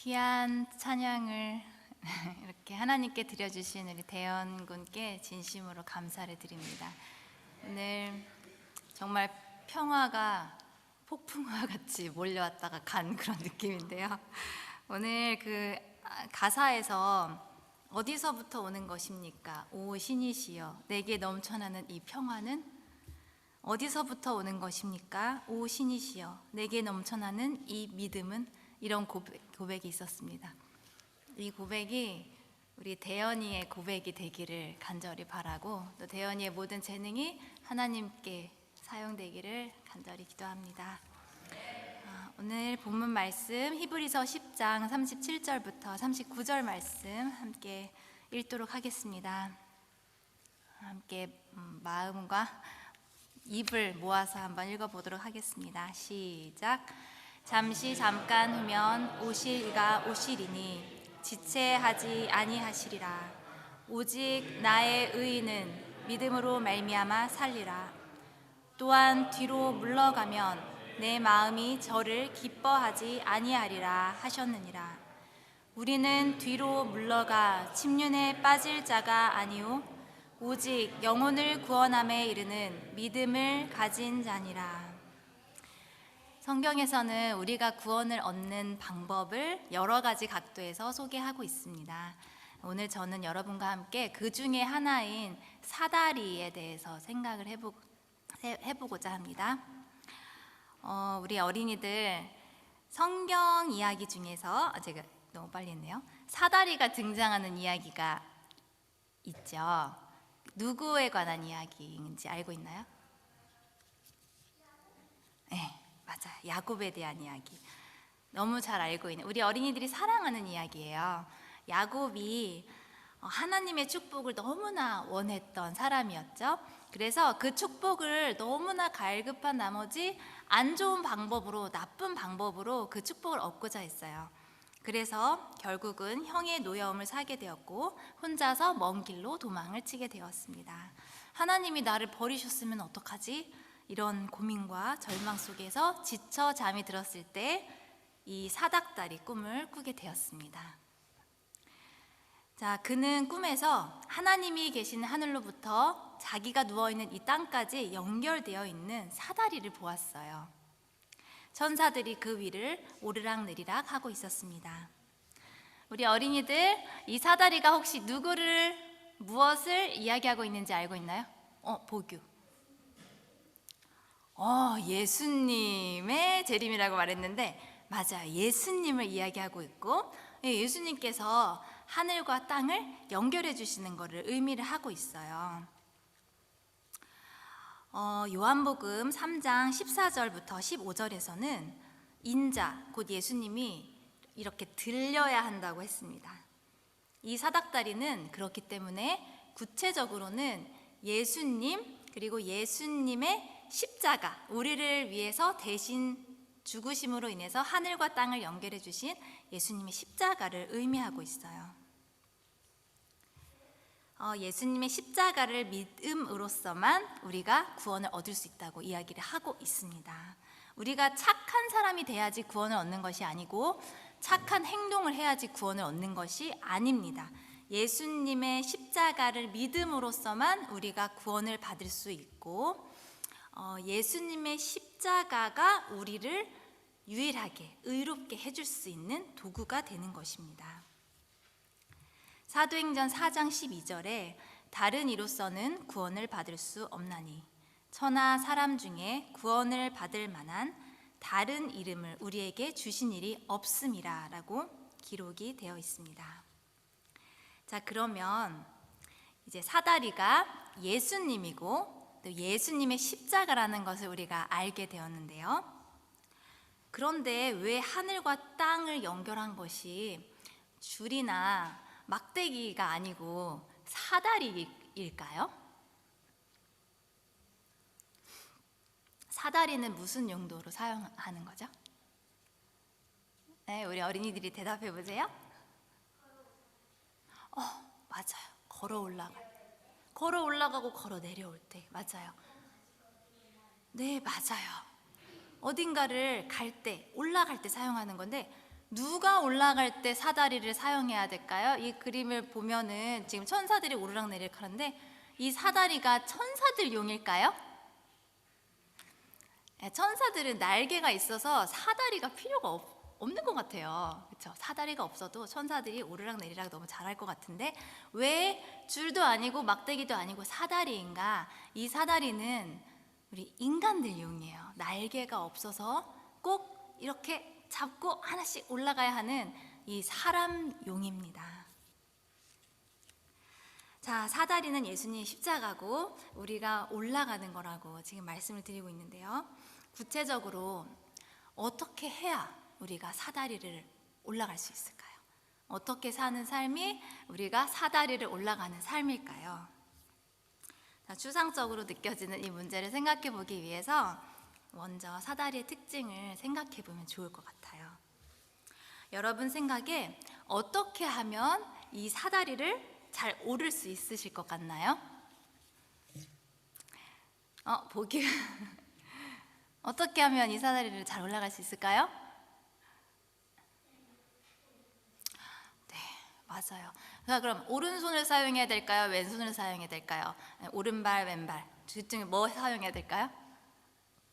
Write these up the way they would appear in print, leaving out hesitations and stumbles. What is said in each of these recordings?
귀한 찬양을 이렇게 하나님께 드려주신 우리 대현 군께 진심으로 감사를 드립니다. 오늘 정말 평화가 폭풍과 같이 몰려왔다가 간 그런 느낌인데요. 오늘 그 가사에서 어디서부터 오는 것입니까? 오 신이시여 내게 넘쳐나는 이 평화는 어디서부터 오는 것입니까? 오 신이시여 내게 넘쳐나는 이 믿음은, 이런 고백이 있었습니다. 이 고백이 우리 대현이의 고백이 되기를 간절히 바라고, 또 대현이의 모든 재능이 하나님께 사용되기를 간절히 기도합니다. 오늘 본문 말씀 히브리서 10장 37절부터 39절 말씀 함께 읽도록 하겠습니다. 함께 마음과 입을 모아서 한번 읽어보도록 하겠습니다. 시작. 잠시 잠깐 후면 오실 이가 오시리니 지체하지 아니하시리라. 오직 나의 의인은 믿음으로 말미암아 살리라. 또한 뒤로 물러가면 내 마음이 저를 기뻐하지 아니하리라 하셨느니라. 우리는 뒤로 물러가 침륜에 빠질 자가 아니오 오직 영혼을 구원함에 이르는 믿음을 가진 자니라. 성경에서는 우리가 구원을 얻는 방법을 여러 가지 각도에서 소개하고 있습니다. 오늘 저는 여러분과 함께 그 중에 하나인 사다리에 대해서 생각을 해보고자 합니다. 우리 어린이들 성경 이야기 중에서, 제가 너무 빨리 했네요. 사다리가 등장하는 이야기가 있죠. 누구에 관한 이야기인지 알고 있나요? 네, 맞아요. 야곱에 대한 이야기. 너무 잘 알고 있는, 우리 어린이들이 사랑하는 이야기예요. 야곱이 하나님의 축복을 너무나 원했던 사람이었죠. 그래서 그 축복을 너무나 갈급한 나머지 안 좋은 방법으로, 나쁜 방법으로 그 축복을 얻고자 했어요. 그래서 결국은 형의 노여움을 사게 되었고 혼자서 먼 길로 도망을 치게 되었습니다. 하나님이 나를 버리셨으면 어떡하지? 이런 고민과 절망 속에서 지쳐 잠이 들었을 때 이 사닥다리 꿈을 꾸게 되었습니다. 자, 그는 꿈에서 하나님이 계신 하늘로부터 자기가 누워있는 이 땅까지 연결되어 있는 사다리를 보았어요. 천사들이 그 위를 오르락내리락 하고 있었습니다. 우리 어린이들, 이 사다리가 혹시 무엇을 이야기하고 있는지 알고 있나요? 보규. 예수님의 재림이라고 말했는데, 맞아요. 예수님을 이야기하고 있고, 예수님께서 하늘과 땅을 연결해 주시는 것을 의미를 하고 있어요. 요한복음 3장 14절부터 15절에서는 인자, 곧 예수님이 이렇게 들려야 한다고 했습니다. 이 사닥다리는 그렇기 때문에 구체적으로는 예수님, 그리고 예수님의 십자가, 우리를 위해서 대신 죽으심으로 인해서 하늘과 땅을 연결해 주신 예수님의 십자가를 의미하고 있어요. 예수님의 십자가를 믿음으로써만 우리가 구원을 얻을 수 있다고 이야기를 하고 있습니다. 우리가 착한 사람이 돼야지 구원을 얻는 것이 아니고 착한 행동을 해야지 구원을 얻는 것이 아닙니다. 예수님의 십자가를 믿음으로써만 우리가 구원을 받을 수 있고, 예수님의 십자가가 우리를 유일하게 의롭게 해줄 수 있는 도구가 되는 것입니다. 사도행전 4장 12절에 다른 이로서는 구원을 받을 수 없나니 천하 사람 중에 구원을 받을 만한 다른 이름을 우리에게 주신 일이 없음이라 라고 기록이 되어 있습니다. 자, 그러면 이제 사다리가 예수님이고 또 예수님의 십자가라는 것을 우리가 알게 되었는데요. 그런데 왜 하늘과 땅을 연결한 것이 줄이나 막대기가 아니고 사다리일까요? 사다리는 무슨 용도로 사용하는 거죠? 네, 우리 어린이들이 대답해 보세요. 맞아요. 걸어 올라가고 걸어 내려올 때. 맞아요. 네, 맞아요. 어딘가를 갈 때, 올라갈 때 사용하는 건데, 누가 올라갈 때 사다리를 사용해야 될까요? 이 그림을 보면은 지금 천사들이 오르락내리락 하는데 이 사다리가 천사들 용일까요? 천사들은 날개가 있어서 사다리가 필요가 없는 것 같아요. 그렇죠? 사다리가 없어도 천사들이 오르락내리락 너무 잘할 것 같은데 왜 줄도 아니고 막대기도 아니고 사다리인가? 이 사다리는 우리 인간들 용이에요. 날개가 없어서 꼭 이렇게 잡고 하나씩 올라가야 하는 이 사람 용입니다. 자, 사다리는 예수님 십자가고 우리가 올라가는 거라고 지금 말씀을 드리고 있는데요. 구체적으로 어떻게 해야 우리가 사다리를 올라갈 수 있을까요? 어떻게 사는 삶이 우리가 사다리를 올라가는 삶일까요? 자, 추상적으로 느껴지는 이 문제를 생각해 보기 위해서 먼저 사다리의 특징을 생각해 보면 좋을 것 같아요. 여러분 생각에 어떻게 하면 이 사다리를 잘 오를 수 있으실 것 같나요? 보기 어떻게 하면 이 사다리를 잘 올라갈 수 있을까요? 네, 맞아요. 자, 그럼 오른손을 사용해야 될까요? 왼손을 사용해야 될까요? 오른발, 왼발 둘 중에 뭐 사용해야 될까요?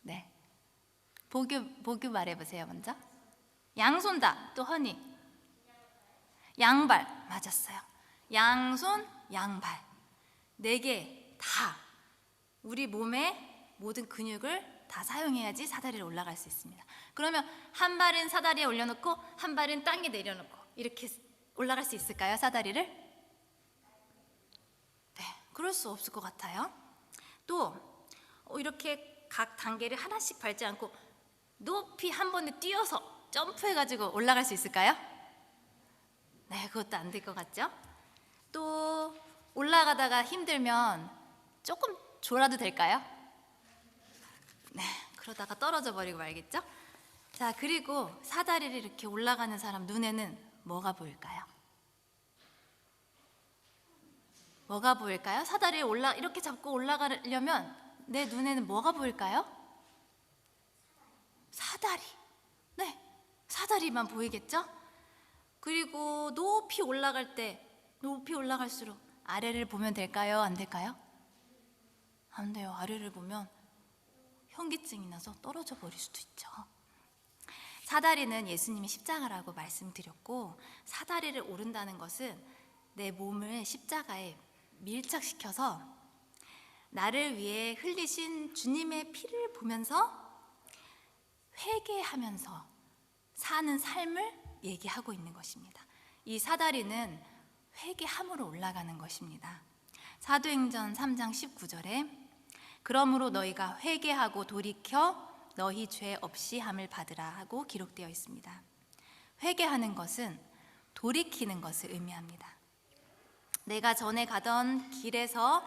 네, 보규 말해보세요 먼저. 양손 다. 또 허니 양발. 맞았어요. 양손, 양발 4개 다 우리 몸의 모든 근육을 다 사용해야지 사다리를 올라갈 수 있습니다. 그러면 한 발은 사다리에 올려놓고 한 발은 땅에 내려놓고 이렇게 올라갈 수 있을까요? 사다리를? 네, 그럴 수 없을 것 같아요. 또 이렇게 각 단계를 하나씩 밟지 않고 높이 한 번에 뛰어서 점프해가지고 올라갈 수 있을까요? 네, 그것도 안 될 것 같죠? 또 올라가다가 힘들면 조금 졸아도 될까요? 네, 그러다가 떨어져 버리고 말겠죠? 자, 그리고 사다리를 이렇게 올라가는 사람 눈에는 뭐가 보일까요? 뭐가 보일까요? 사다리에 이렇게 잡고 올라가려면 내 눈에는 뭐가 보일까요? 사다리. 네, 사다리만 보이겠죠? 그리고 높이 올라갈 때 높이 올라갈수록 아래를 보면 될까요? 안 될까요? 안 돼요. 아래를 보면 현기증이 나서 떨어져 버릴 수도 있죠. 사다리는 예수님이 십자가라고 말씀드렸고 사다리를 오른다는 것은 내 몸을 십자가에 밀착시켜서 나를 위해 흘리신 주님의 피를 보면서 회개하면서 사는 삶을 얘기하고 있는 것입니다. 이 사다리는 회개함으로 올라가는 것입니다. 사도행전 3장 19절에 그러므로 너희가 회개하고 돌이켜 너희 죄 없이 함을 받으라 하고 기록되어 있습니다. 회개하는 것은 돌이키는 것을 의미합니다. 내가 전에 가던 길에서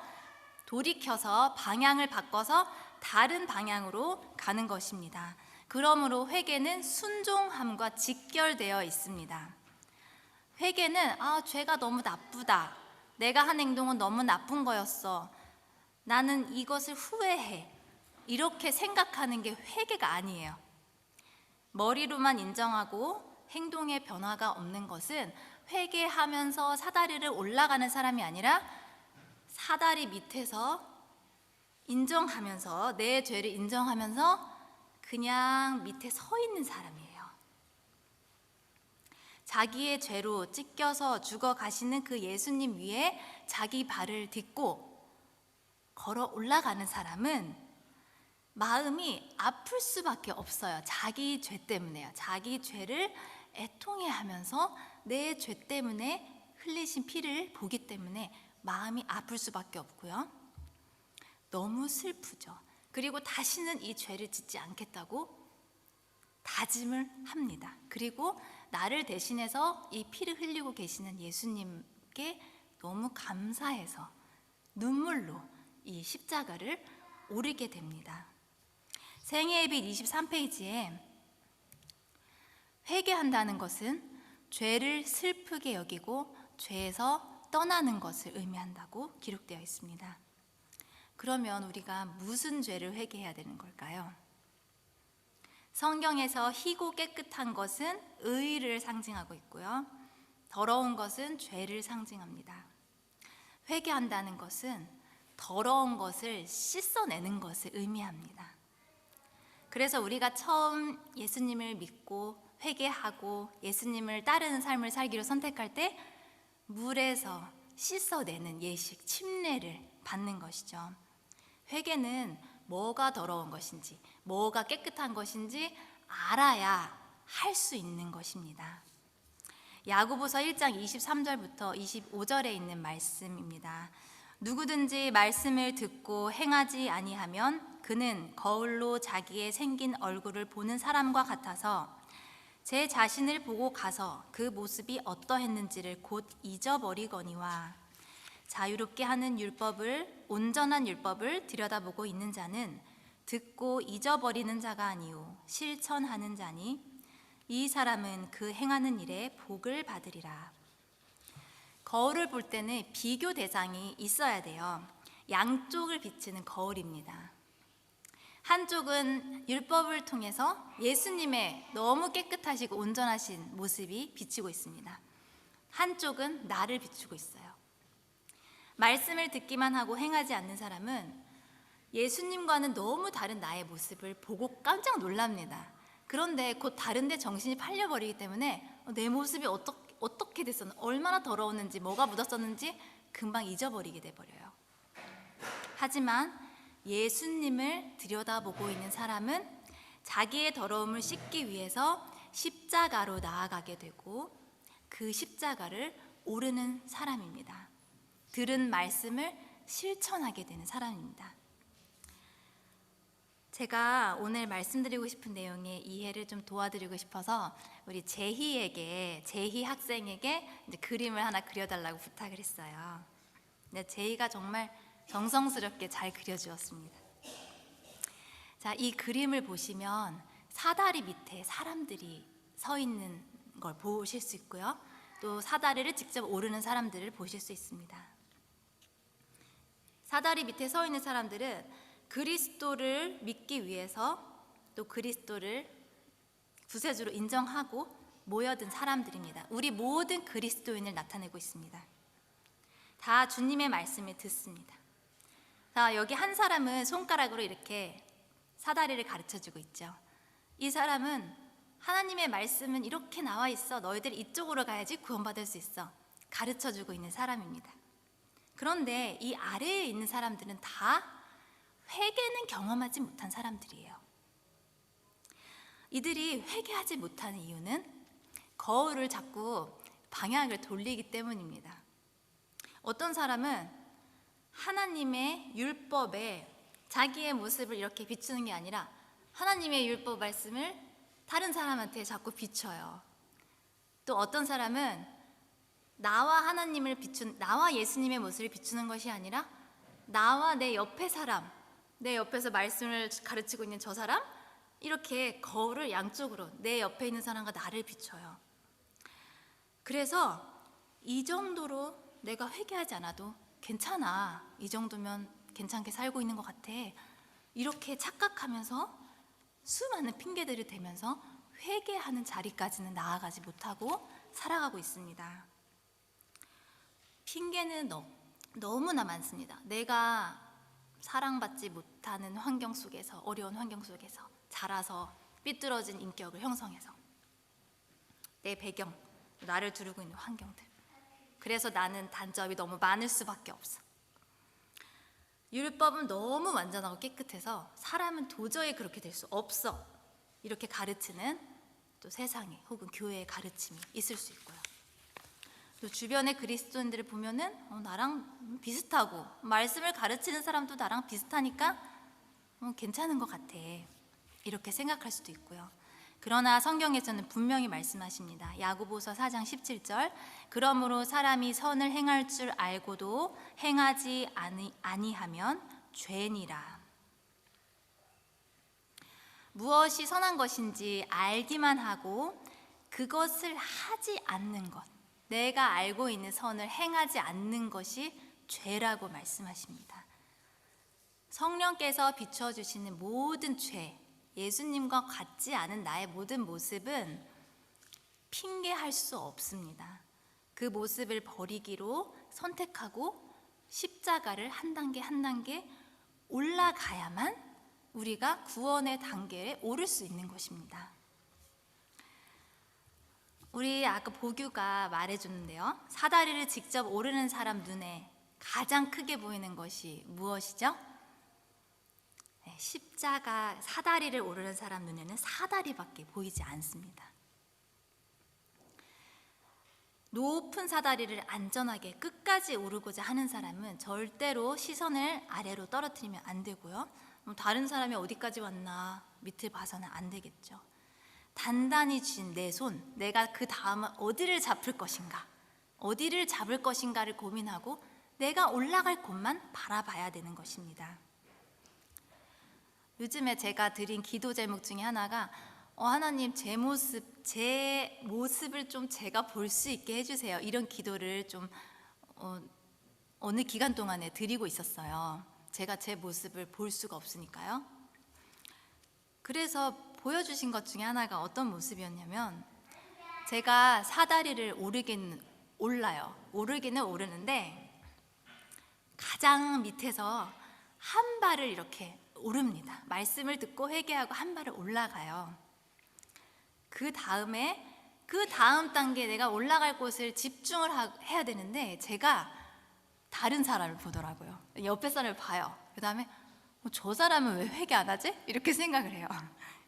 돌이켜서 방향을 바꿔서 다른 방향으로 가는 것입니다. 그러므로 회개는 순종함과 직결되어 있습니다. 회개는 죄가 너무 나쁘다. 내가 한 행동은 너무 나쁜 거였어. 나는 이것을 후회해. 이렇게 생각하는 게 회개가 아니에요. 머리로만 인정하고 행동에 변화가 없는 것은 회개하면서 사다리를 올라가는 사람이 아니라 사다리 밑에서 인정하면서 내 죄를 인정하면서 그냥 밑에 서 있는 사람이에요. 자기의 죄로 찢겨서 죽어 가시는 그 예수님 위에 자기 발을 딛고 걸어 올라가는 사람은 마음이 아플 수밖에 없어요. 자기 죄 때문에요. 자기 죄를 애통해 하면서 내 죄 때문에 흘리신 피를 보기 때문에 마음이 아플 수밖에 없고요. 너무 슬프죠. 그리고 다시는 이 죄를 짓지 않겠다고 다짐을 합니다. 그리고 나를 대신해서 이 피를 흘리고 계시는 예수님께 너무 감사해서 눈물로 이 십자가를 오르게 됩니다. 생애의 빛 23페이지에 회개한다는 것은 죄를 슬프게 여기고 죄에서 떠나는 것을 의미한다고 기록되어 있습니다. 그러면 우리가 무슨 죄를 회개해야 되는 걸까요? 성경에서 희고 깨끗한 것은 의를 상징하고 있고요. 더러운 것은 죄를 상징합니다. 회개한다는 것은 더러운 것을 씻어내는 것을 의미합니다. 그래서 우리가 처음 예수님을 믿고 회개하고 예수님을 따르는 삶을 살기로 선택할 때 물에서 씻어내는 예식, 침례를 받는 것이죠. 회개는 뭐가 더러운 것인지, 뭐가 깨끗한 것인지 알아야 할 수 있는 것입니다. 야고보서 1장 23절부터 25절에 있는 말씀입니다. 누구든지 말씀을 듣고 행하지 아니하면 그는 거울로 자기의 생긴 얼굴을 보는 사람과 같아서 제 자신을 보고 가서 그 모습이 어떠했는지를 곧 잊어버리거니와 자유롭게 하는 율법을, 온전한 율법을 들여다보고 있는 자는 듣고 잊어버리는 자가 아니요 실천하는 자니 이 사람은 그 행하는 일에 복을 받으리라. 거울을 볼 때는 비교 대상이 있어야 돼요. 양쪽을 비추는 거울입니다. 한쪽은 율법을 통해서 예수님의 너무 깨끗하시고 온전하신 모습이 비치고 있습니다. 한쪽은 나를 비추고 있어요. 말씀을 듣기만 하고 행하지 않는 사람은 예수님과는 너무 다른 나의 모습을 보고 깜짝 놀랍니다. 그런데 곧 다른데 정신이 팔려버리기 때문에 내 모습이 어떻게 됐었는지, 얼마나 더러웠는지, 뭐가 묻었었는지 금방 잊어버리게 돼버려요. 하지만 예수님을 들여다보고 있는 사람은 자기의 더러움을 씻기 위해서 십자가로 나아가게 되고 그 십자가를 오르는 사람입니다. 들은 말씀을 실천하게 되는 사람입니다. 제가 오늘 말씀드리고 싶은 내용의 이해를 좀 도와드리고 싶어서 우리 제희 학생에게 이제 그림을 하나 그려달라고 부탁을 했어요. 근데 제희가 정말 정성스럽게 잘 그려주었습니다. 자, 이 그림을 보시면 사다리 밑에 사람들이 서 있는 걸 보실 수 있고요. 또 사다리를 직접 오르는 사람들을 보실 수 있습니다. 사다리 밑에 서 있는 사람들은 그리스도를 믿기 위해서 또 그리스도를 구세주로 인정하고 모여든 사람들입니다. 우리 모든 그리스도인을 나타내고 있습니다. 다 주님의 말씀을 듣습니다. 자, 여기 한 사람은 손가락으로 이렇게 사다리를 가르쳐주고 있죠. 이 사람은 하나님의 말씀은 이렇게 나와 있어. 너희들 이쪽으로 가야지 구원받을 수 있어. 가르쳐주고 있는 사람입니다. 그런데 이 아래에 있는 사람들은 다 회개는 경험하지 못한 사람들이에요. 이들이 회개하지 못하는 이유는 거울을 자꾸 방향을 돌리기 때문입니다. 어떤 사람은 하나님의 율법에 자기의 모습을 이렇게 비추는 게 아니라 하나님의 율법 말씀을 다른 사람한테 자꾸 비춰요. 또 어떤 사람은 나와 예수님의 모습을 비추는 것이 아니라 나와 내 옆에 사람, 내 옆에서 말씀을 가르치고 있는 저 사람, 이렇게 거울을 양쪽으로 내 옆에 있는 사람과 나를 비춰요. 그래서 이 정도로 내가 회개하지 않아도 괜찮아, 이 정도면 괜찮게 살고 있는 것 같아, 이렇게 착각하면서 수많은 핑계들을 대면서 회개하는 자리까지는 나아가지 못하고 살아가고 있습니다. 핑계는 너무나 많습니다. 내가 사랑받지 못하는 환경 속에서, 어려운 환경 속에서 자라서 삐뚤어진 인격을 형성해서 내 배경, 나를 두르고 있는 환경들, 그래서 나는 단점이 너무 많을 수밖에 없어. 율법은 너무 완전하고 깨끗해서 사람은 도저히 그렇게 될 수 없어, 이렇게 가르치는 또 세상에 혹은 교회의 가르침이 있을 수 있고요. 또 주변의 그리스도인들을 보면은 나랑 비슷하고 말씀을 가르치는 사람도 나랑 비슷하니까 괜찮은 것 같아, 이렇게 생각할 수도 있고요. 그러나 성경에서는 분명히 말씀하십니다. 야고보서 4장 17절, 그러므로 사람이 선을 행할 줄 알고도 행하지 아니하면 죄니라. 무엇이 선한 것인지 알기만 하고 그것을 하지 않는 것, 내가 알고 있는 선을 행하지 않는 것이 죄라고 말씀하십니다. 성령께서 비춰주시는 모든 죄, 예수님과 같지 않은 나의 모든 모습은 핑계할 수 없습니다. 그 모습을 버리기로 선택하고 십자가를 한 단계 한 단계 올라가야만 우리가 구원의 단계에 오를 수 있는 것입니다. 우리 아까 보규가 말해줬는데요. 사다리를 직접 오르는 사람 눈에 가장 크게 보이는 것이 무엇이죠? 네, 십자가 사다리를 오르는 사람 눈에는 사다리밖에 보이지 않습니다. 높은 사다리를 안전하게 끝까지 오르고자 하는 사람은 절대로 시선을 아래로 떨어뜨리면 안 되고요. 다른 사람이 어디까지 왔나 밑을 봐서는 안 되겠죠. 단단히 쥔 내 손, 내가 그 다음은 어디를 잡을 것인가, 어디를 잡을 것인가를 고민하고 내가 올라갈 곳만 바라봐야 되는 것입니다. 요즘에 제가 드린 기도 제목 중에 하나가 하나님 제 모습을 좀 제가 볼 수 있게 해주세요. 이런 기도를 좀 어느 기간 동안에 드리고 있었어요. 제가 제 모습을 볼 수가 없으니까요. 그래서 보여주신 것 중에 하나가 어떤 모습이었냐면, 제가 사다리를 오르기는 오르는데 가장 밑에서 한 발을 이렇게 오릅니다. 말씀을 듣고 회개하고 한 발을 올라가요. 그 다음 단계에 내가 올라갈 곳을 집중을 해야 되는데 제가 다른 사람을 보더라고요. 옆에 사람을 봐요. 그 다음에 저 사람은 왜 회개 안 하지? 이렇게 생각을 해요.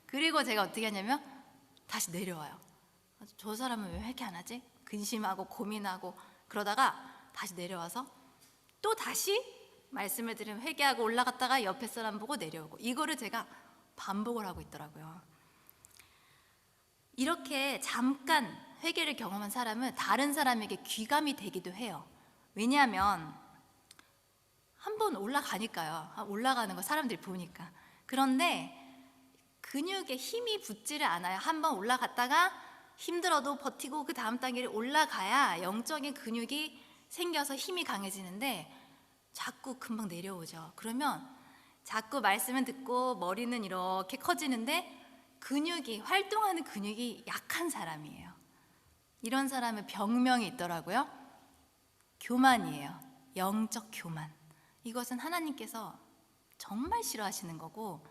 그리고 제가 어떻게 하냐면 다시 내려와요. 저 사람은 왜 회개 안 하지? 근심하고 고민하고 그러다가 다시 내려와서 또 다시 말씀을 들으면 회개하고 올라갔다가 옆에 사람 보고 내려오고, 이거를 제가 반복을 하고 있더라고요. 이렇게 잠깐 회개를 경험한 사람은 다른 사람에게 귀감이 되기도 해요. 왜냐하면 한번 올라가니까요. 올라가는 거 사람들이 보니까. 그런데 근육에 힘이 붙지를 않아요. 한번 올라갔다가 힘들어도 버티고 그 다음 단계를 올라가야 영적인 근육이 생겨서 힘이 강해지는데 자꾸 금방 내려오죠. 그러면 자꾸 말씀을 듣고 머리는 이렇게 커지는데 활동하는 근육이 약한 사람이에요. 이런 사람은 병명이 있더라고요. 교만이에요. 영적 교만. 이것은 하나님께서 정말 싫어하시는 거고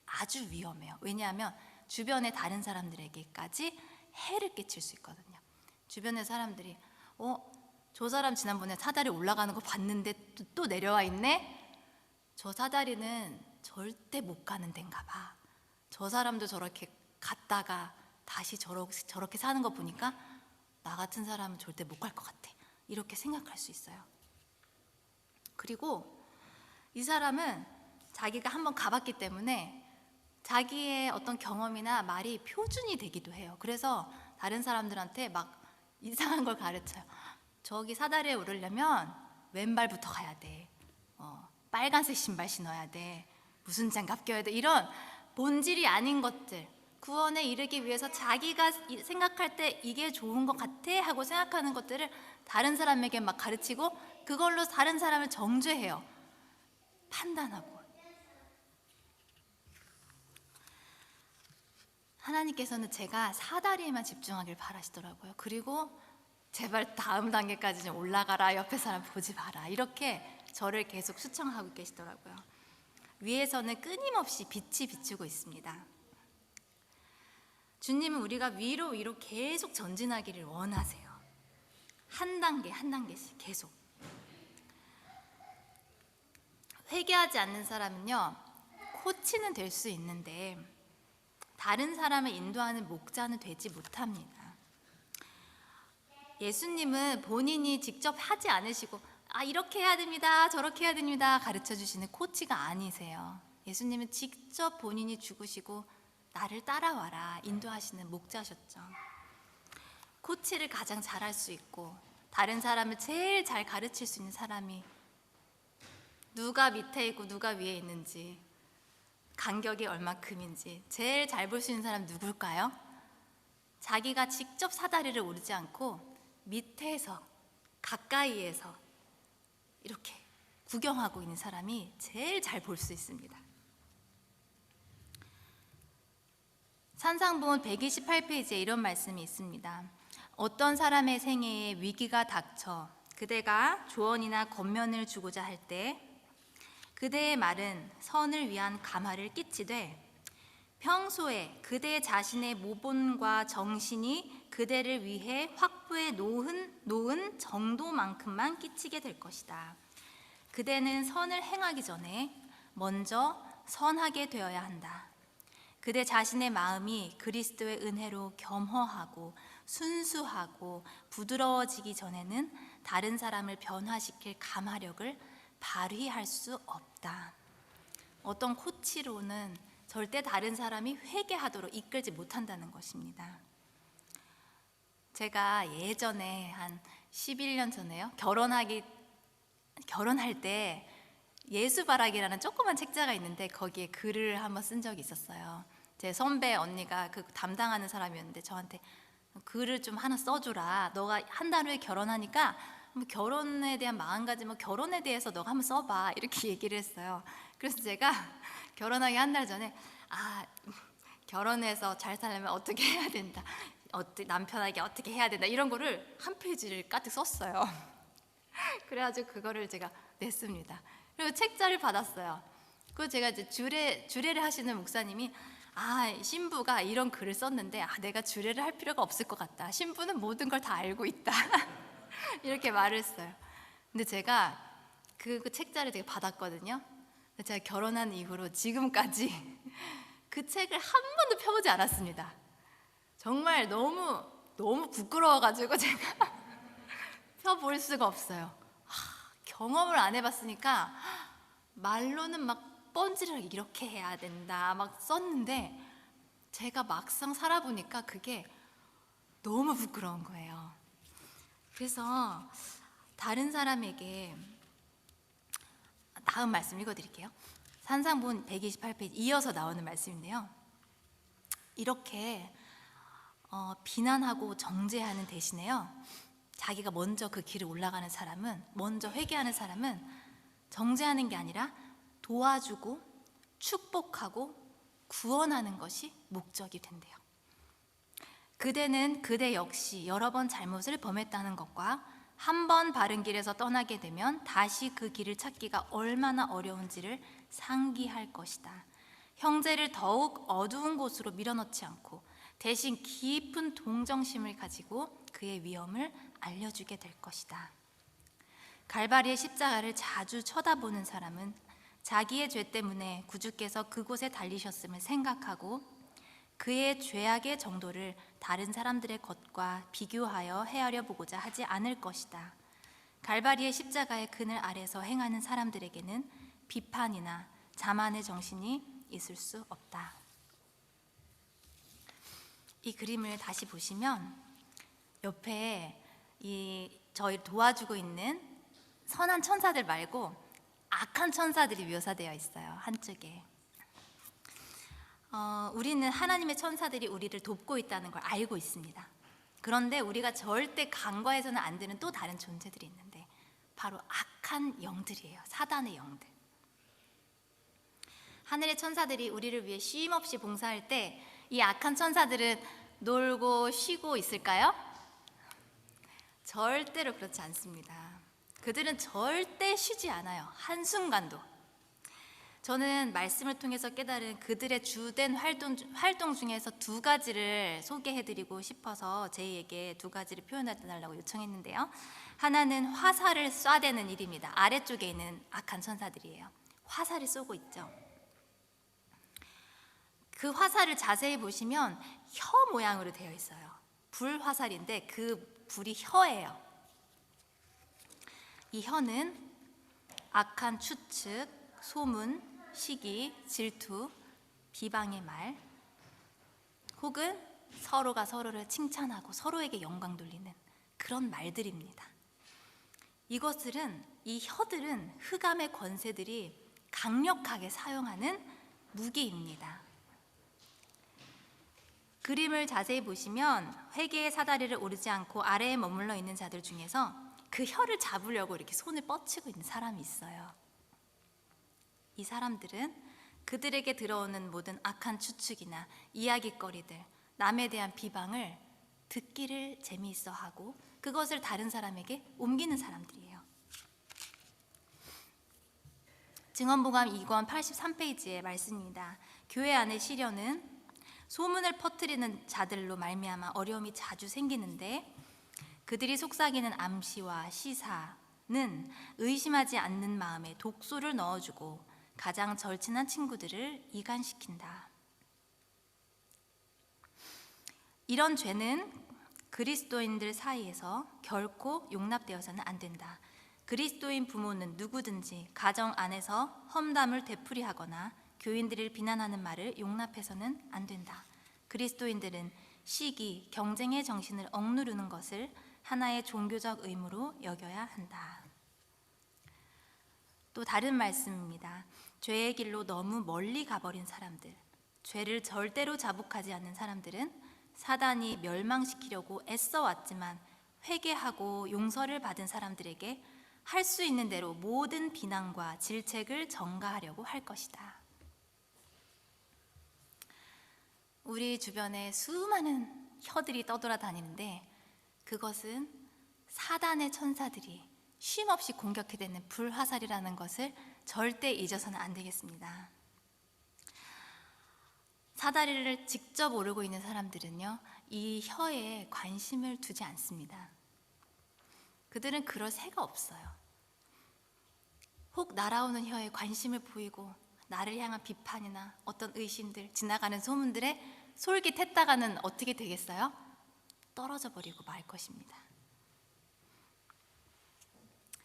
아주 위험해요. 왜냐하면 주변의 다른 사람들에게까지 해를 끼칠 수 있거든요. 주변의 사람들이 저 사람 지난번에 사다리 올라가는 거 봤는데 또 내려와 있네? 저 사다리는 절대 못 가는 데인가 봐. 저 사람도 저렇게 갔다가 다시 저렇게 사는 거 보니까 나 같은 사람은 절대 못 갈 것 같아. 이렇게 생각할 수 있어요. 그리고 이 사람은 자기가 한번 가봤기 때문에 자기의 어떤 경험이나 말이 표준이 되기도 해요. 그래서 다른 사람들한테 막 이상한 걸 가르쳐요. 저기 사다리에 오르려면 왼발부터 가야 돼. 빨간색 신발 신어야 돼. 무슨 장갑 껴야 돼. 이런 본질이 아닌 것들, 구원에 이르기 위해서 자기가 생각할 때 이게 좋은 것 같아 하고 생각하는 것들을 다른 사람에게 막 가르치고 그걸로 다른 사람을 정죄해요. 판단하고. 하나님께서는 제가 사다리에만 집중하길 바라시더라고요. 그리고 제발 다음 단계까지 좀 올라가라, 옆에 사람 보지 마라, 이렇게 저를 계속 수청하고 계시더라고요. 위에서는 끊임없이 빛이 비추고 있습니다. 주님은 우리가 위로 계속 전진하기를 원하세요. 한 단계 한 단계씩 계속. 회개하지 않는 사람은요, 코치는 될 수 있는데 다른 사람을 인도하는 목자는 되지 못합니다. 예수님은 본인이 직접 하지 않으시고 이렇게 해야 됩니다, 저렇게 해야 됩니다 가르쳐 주시는 코치가 아니세요. 예수님은 직접 본인이 죽으시고 나를 따라와라 인도하시는 목자셨죠. 코치를 가장 잘할 수 있고 다른 사람을 제일 잘 가르칠 수 있는 사람이 누가 밑에 있고 누가 위에 있는지, 간격이 얼마큼인지 제일 잘 볼 수 있는 사람 누굴까요? 자기가 직접 사다리를 오르지 않고 밑에서 가까이에서 이렇게 구경하고 있는 사람이 제일 잘 볼 수 있습니다. 산상본 128페이지에 이런 말씀이 있습니다. 어떤 사람의 생애에 위기가 닥쳐 그대가 조언이나 권면을 주고자 할 때 그대의 말은 선을 위한 감화를 끼치되 평소에 그대 자신의 모본과 정신이 그대를 위해 확보해 놓은 정도만큼만 끼치게 될 것이다. 그대는 선을 행하기 전에 먼저 선하게 되어야 한다. 그대 자신의 마음이 그리스도의 은혜로 겸허하고 순수하고 부드러워지기 전에는 다른 사람을 변화시킬 감화력을 발휘할 수 없다. 어떤 코치로는 절대 다른 사람이 회개하도록 이끌지 못한다는 것입니다. 제가 예전에 한 11년 전에요. 결혼할 때 예수바라기라는 조그만 책자가 있는데 거기에 글을 한번 쓴 적이 있었어요. 제 선배 언니가 그 담당하는 사람이었는데 저한테 글을 좀 하나 써주라. 너가 한 달 후에 결혼하니까 결혼에 대한 마음가짐, 결혼에 대해서 너가 한번 써봐. 이렇게 얘기를 했어요. 그래서 제가 결혼하기 한 달 전에 결혼해서 잘 살려면 어떻게 해야 된다. 남편에게 어떻게 해야 된다. 이런 거를 한 페이지를 가득 썼어요. 그래가지고 그거를 제가 냈습니다. 그리고 책자를 받았어요. 그리고 제가 이제 주례를 하시는 목사님이 신부가 이런 글을 썼는데 내가 주례를 할 필요가 없을 것 같다. 신부는 모든 걸 다 알고 있다. 이렇게 말을 했어요. 근데 제가 그 책자를 되게 받았거든요. 제가 결혼한 이후로 지금까지 그 책을 한 번도 펴보지 않았습니다. 정말 너무 부끄러워가지고 제가 펴볼 수가 없어요. 경험을 안 해봤으니까 말로는 막 뻔지르르 이렇게 해야 된다 막 썼는데 제가 막상 살아보니까 그게 너무 부끄러운 거예요. 그래서 다른 사람에게 다음 말씀 읽어드릴게요. 산상본 128페이지 이어서 나오는 말씀인데요. 이렇게 비난하고 정죄하는 대신에요, 자기가 먼저 그 길을 올라가는 사람은, 먼저 회개하는 사람은 정죄하는 게 아니라 도와주고 축복하고 구원하는 것이 목적이 된대요. 그대는 그대 역시 여러 번 잘못을 범했다는 것과 한 번 바른 길에서 떠나게 되면 다시 그 길을 찾기가 얼마나 어려운지를 상기할 것이다. 형제를 더욱 어두운 곳으로 밀어넣지 않고 대신 깊은 동정심을 가지고 그의 위험을 알려주게 될 것이다. 갈바리의 십자가를 자주 쳐다보는 사람은 자기의 죄 때문에 구주께서 그곳에 달리셨음을 생각하고 그의 죄악의 정도를 다른 사람들의 것과 비교하여 헤아려 보고자 하지 않을 것이다. 갈바리의 십자가의 그늘 아래서 행하는 사람들에게는 비판이나 자만의 정신이 있을 수 없다. 이 그림을 다시 보시면 옆에 저희 도와주고 있는 선한 천사들 말고 악한 천사들이 묘사되어 있어요. 한쪽에. 우리는 하나님의 천사들이 우리를 돕고 있다는 걸 알고 있습니다. 그런데 우리가 절대 간과해서는 안 되는 또 다른 존재들이 있는데 바로 악한 영들이에요. 사단의 영들. 하늘의 천사들이 우리를 위해 쉼없이 봉사할 때 이 악한 천사들은 놀고 쉬고 있을까요? 절대로 그렇지 않습니다. 그들은 절대 쉬지 않아요. 한순간도. 저는 말씀을 통해서 깨달은 그들의 주된 활동 중에서 두 가지를 소개해드리고 싶어서 제이에게 두 가지를 표현해달라고 요청했는데요. 하나는 화살을 쏴대는 일입니다. 아래쪽에 있는 악한 천사들이에요. 화살을 쏘고 있죠. 그 화살을 자세히 보시면 혀 모양으로 되어 있어요. 불화살인데 그 불이 혀예요. 이 혀는 악한 추측, 소문, 시기, 질투, 비방의 말, 혹은 서로가 서로를 칭찬하고 서로에게 영광 돌리는 그런 말들입니다. 이 혀들은 흑암의 권세들이 강력하게 사용하는 무기입니다. 그림을 자세히 보시면 회개의 사다리를 오르지 않고 아래에 머물러 있는 자들 중에서 그 혀를 잡으려고 이렇게 손을 뻗치고 있는 사람이 있어요. 이 사람들은 그들에게 들어오는 모든 악한 추측이나 이야깃거리들, 남에 대한 비방을 듣기를 재미있어 하고 그것을 다른 사람에게 옮기는 사람들이에요. 증언보감 2권 83페이지의 말씀입니다. 교회 안의 시련은 소문을 퍼뜨리는 자들로 말미암아 어려움이 자주 생기는데 그들이 속삭이는 암시와 시사는 의심하지 않는 마음에 독소를 넣어주고 가장 절친한 친구들을 이간시킨다. 이런 죄는 그리스도인들 사이에서 결코 용납되어서는 안 된다. 그리스도인 부모는 누구든지 가정 안에서 험담을 되풀이하거나 교인들을 비난하는 말을 용납해서는 안 된다. 그리스도인들은 시기, 경쟁의 정신을 억누르는 것을 하나의 종교적 의무로 여겨야 한다. 또 다른 말씀입니다. 죄의 길로 너무 멀리 가버린 사람들, 죄를 절대로 자복하지 않는 사람들은 사단이 멸망시키려고 애써 왔지만 회개하고 용서를 받은 사람들에게 할 수 있는 대로 모든 비난과 질책을 전가하려고 할 것이다. 우리 주변에 수많은 혀들이 떠돌아다니는데 그것은 사단의 천사들이 쉼없이 공격해대는 불화살이라는 것을 절대 잊어서는 안 되겠습니다. 사다리를 직접 오르고 있는 사람들은요, 이 혀에 관심을 두지 않습니다. 그들은 그럴 새가 없어요. 혹 날아오는 혀에 관심을 보이고 나를 향한 비판이나 어떤 의심들, 지나가는 소문들에 솔깃했다가는 어떻게 되겠어요? 떨어져 버리고 말 것입니다.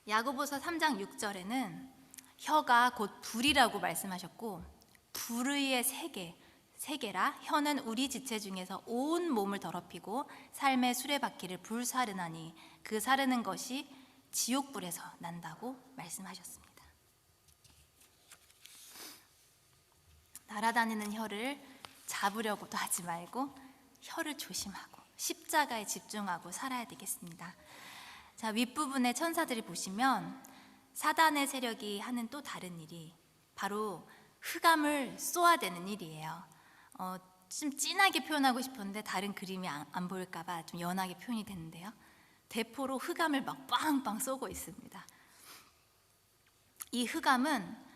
야고보서 3장 6절에는 혀가 곧 불이라고 말씀하셨고 불의의 세계라 혀는 우리 지체 중에서 온 몸을 더럽히고 삶의 수레바퀴를 불사르나니 그 사르는 것이 지옥불에서 난다고 말씀하셨습니다. 날아다니는 혀를 잡으려고도 하지 말고 혀를 조심하고 십자가에 집중하고 살아야 되겠습니다. 자, 윗부분에 천사들이 보시면 사단의 세력이 하는 또 다른 일이 바로 흑암을 쏘아대는 일이에요. 좀 진하게 표현하고 싶었는데 다른 그림이 안 보일까 봐 좀 연하게 표현이 됐는데요. 대포로 흑암을 막 빵빵 쏘고 있습니다. 이 흑암은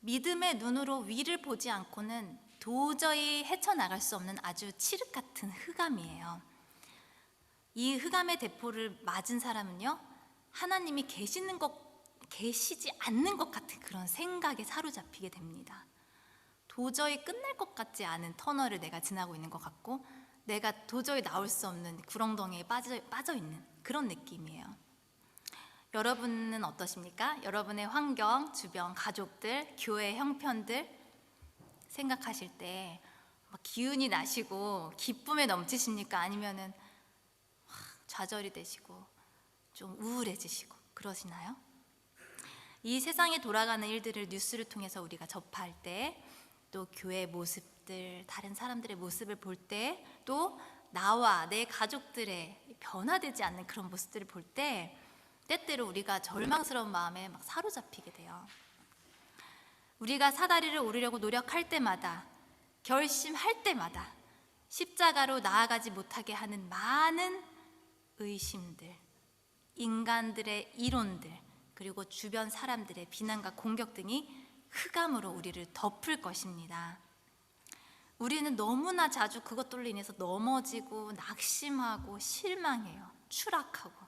믿음의 눈으로 위를 보지 않고는 도저히 헤쳐나갈 수 없는 아주 칠흑 같은 흑암이에요. 이 흑암의 대포를 맞은 사람은요, 하나님이 계시지 않는 것 같은 그런 생각에 사로잡히게 됩니다. 도저히 끝날 것 같지 않은 터널을 내가 지나고 있는 것 같고 내가 도저히 나올 수 없는 구렁텅이에 빠져 있는 그런 느낌이에요. 여러분은 어떠십니까? 여러분의 환경, 주변, 가족들, 교회 형편들 생각하실 때 기운이 나시고 기쁨에 넘치십니까? 아니면은 좌절이 되시고 좀 우울해지시고 그러시나요? 이 세상에 돌아가는 일들을 뉴스를 통해서 우리가 접할 때, 또 교회 모습들, 다른 사람들의 모습을 볼 때, 또 나와 내 가족들의 변화되지 않는 그런 모습들을 볼 때 때때로 우리가 절망스러운 마음에 막 사로잡히게 돼요. 우리가 사다리를 오르려고 노력할 때마다, 결심할 때마다 십자가로 나아가지 못하게 하는 많은 의심들, 인간들의 이론들, 그리고 주변 사람들의 비난과 공격 등이 흑암으로 우리를 덮을 것입니다. 우리는 너무나 자주 그것들로 인해서 넘어지고 낙심하고 실망해요. 추락하고.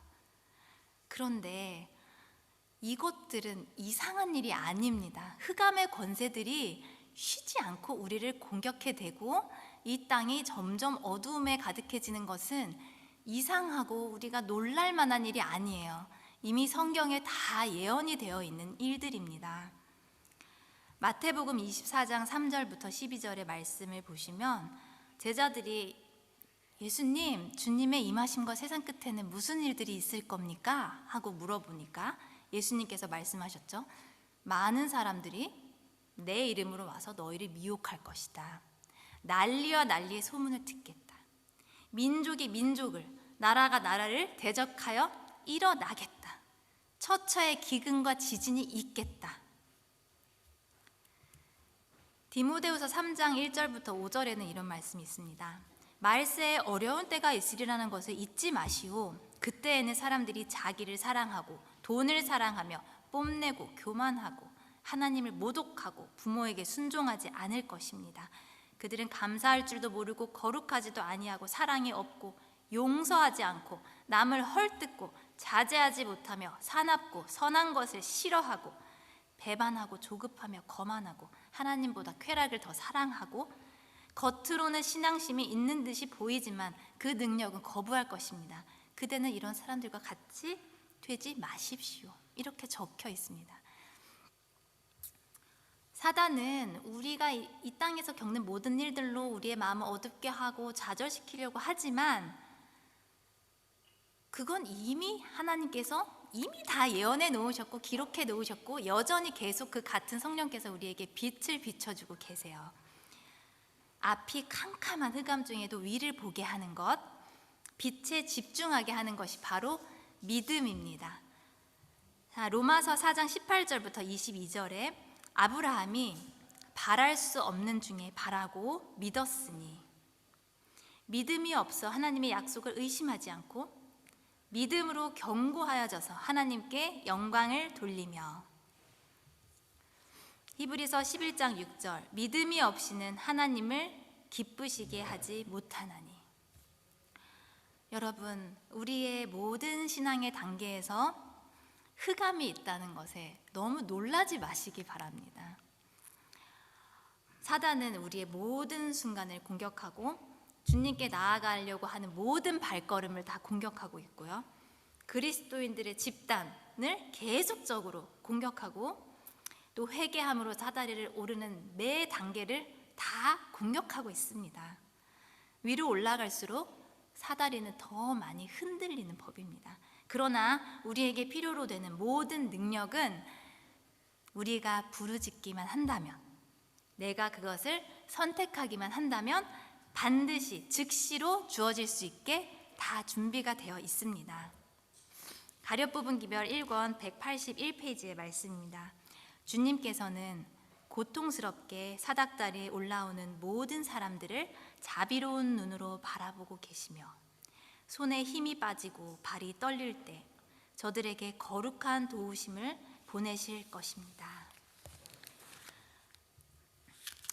그런데 이것들은 이상한 일이 아닙니다. 흑암의 권세들이 쉬지 않고 우리를 공격해대고 이 땅이 점점 어두움에 가득해지는 것은 이상하고 우리가 놀랄 만한 일이 아니에요. 이미 성경에 다 예언이 되어 있는 일들입니다. 마태복음 24장 3절부터 12절의 말씀을 보시면 제자들이 예수님, 주님의 임하심과 세상 끝에는 무슨 일들이 있을 겁니까? 하고 물어보니까 예수님께서 말씀하셨죠. 많은 사람들이 내 이름으로 와서 너희를 미혹할 것이다. 난리와 난리의 소문을 듣겠다. 민족이 민족을, 나라가 나라를 대적하여 일어나겠다. 처처의 기근과 지진이 있겠다. 디모데후서 3장 1절부터 5절에는 이런 말씀이 있습니다. 말세에 어려운 때가 있으리라는 것을 잊지 마시오. 그때에는 사람들이 자기를 사랑하고 돈을 사랑하며 뽐내고 교만하고 하나님을 모독하고 부모에게 순종하지 않을 것입니다. 그들은 감사할 줄도 모르고 거룩하지도 아니하고 사랑이 없고 용서하지 않고 남을 헐뜯고 자제하지 못하며 사납고 선한 것을 싫어하고 배반하고 조급하며 거만하고 하나님보다 쾌락을 더 사랑하고 겉으로는 신앙심이 있는 듯이 보이지만 그 능력은 거부할 것입니다. 그대는 이런 사람들과 같이 되지 마십시오. 이렇게 적혀 있습니다. 사단은 우리가 이 땅에서 겪는 모든 일들로 우리의 마음을 어둡게 하고 좌절시키려고 하지만 그건 이미 하나님께서 이미 다 예언해 놓으셨고 기록해 놓으셨고 여전히 계속 그 같은 성령께서 우리에게 빛을 비춰주고 계세요. 앞이 캄캄한 흑암 중에도 위를 보게 하는 것, 빛에 집중하게 하는 것이 바로 믿음입니다. 자, 로마서 4장 18절부터 22절에 아브라함이 바랄 수 없는 중에 바라고 믿었으니 믿음이 없어 하나님의 약속을 의심하지 않고 믿음으로 견고하여져서 하나님께 영광을 돌리며 히브리서 11장 6절 믿음이 없이는 하나님을 기쁘시게 하지 못하나니. 여러분, 우리의 모든 신앙의 단계에서 흑암이 있다는 것에 너무 놀라지 마시기 바랍니다. 사단은 우리의 모든 순간을 공격하고 주님께 나아가려고 하는 모든 발걸음을 다 공격하고 있고요. 그리스도인들의 집단을 계속적으로 공격하고 또 회개함으로 사다리를 오르는 매 단계를 다 공격하고 있습니다. 위로 올라갈수록 사다리는 더 많이 흔들리는 법입니다. 그러나 우리에게 필요로 되는 모든 능력은 우리가 부르짖기만 한다면, 내가 그것을 선택하기만 한다면 반드시 즉시로 주어질 수 있게 다 준비가 되어 있습니다. 가룟부분 기별 1권 181페이지의 말씀입니다. 주님께서는 고통스럽게 사닥다리에 올라오는 모든 사람들을 자비로운 눈으로 바라보고 계시며 손에 힘이 빠지고 발이 떨릴 때 저들에게 거룩한 도우심을 보내실 것입니다.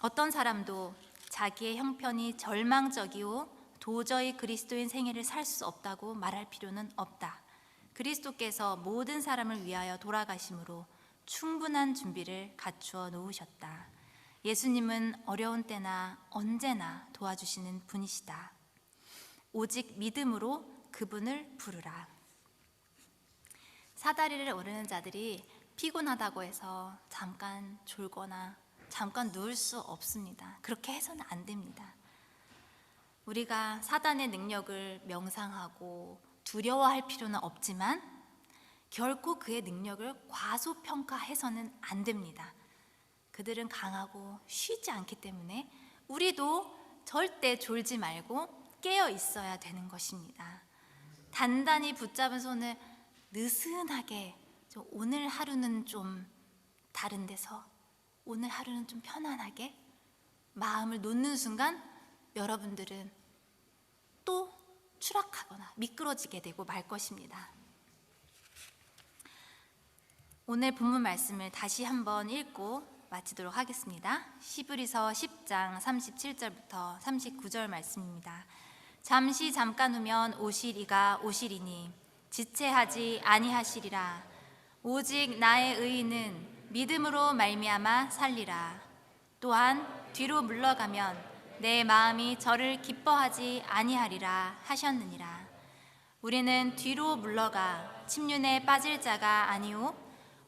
어떤 사람도 자기의 형편이 절망적이고 도저히 그리스도인 생애를 살 수 없다고 말할 필요는 없다. 그리스도께서 모든 사람을 위하여 돌아가심으로 충분한 준비를 갖추어 놓으셨다. 예수님은 어려운 때나 언제나 도와주시는 분이시다. 오직 믿음으로 그분을 부르라. 사다리를 오르는 자들이 피곤하다고 해서 잠깐 졸거나 잠깐 누울 수 없습니다. 그렇게 해서는 안 됩니다. 우리가 사단의 능력을 명상하고 두려워할 필요는 없지만 결코 그의 능력을 과소평가해서는 안 됩니다. 그들은 강하고 쉬지 않기 때문에 우리도 절대 졸지 말고 깨어 있어야 되는 것입니다. 단단히 붙잡은 손을 느슨하게 오늘 하루는 좀 다른 데서 오늘 하루는 좀 편안하게 마음을 놓는 순간 여러분들은 또 추락하거나 미끄러지게 되고 말 것입니다. 오늘 본문 말씀을 다시 한번 읽고 마치도록 하겠습니다. 히브리서 10장 37절부터 39절 말씀입니다. 잠시 잠깐 후면 오시리가 오시리니 지체하지 아니하시리라. 오직 나의 의인은 믿음으로 말미암아 살리라. 또한 뒤로 물러가면 내 마음이 저를 기뻐하지 아니하리라 하셨느니라. 우리는 뒤로 물러가 침륜에 빠질 자가 아니오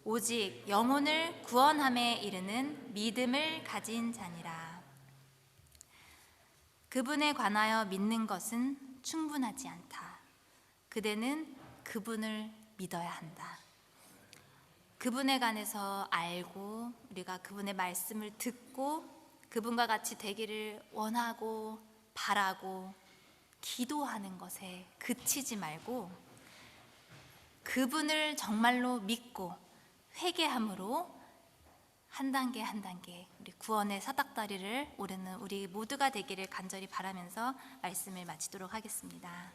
오직 영혼을 구원함에 이르는 믿음을 가진 자니라. 그분에 관하여 믿는 것은 충분하지 않다. 그대는 그분을 믿어야 한다. 그분에 관해서 알고 우리가 그분의 말씀을 듣고 그분과 같이 되기를 원하고 바라고 기도하는 것에 그치지 말고 그분을 정말로 믿고 회개함으로 한 단계 한 단계 우리 구원의 사닥다리를 오르는 우리 모두가 되기를 간절히 바라면서 말씀을 마치도록 하겠습니다.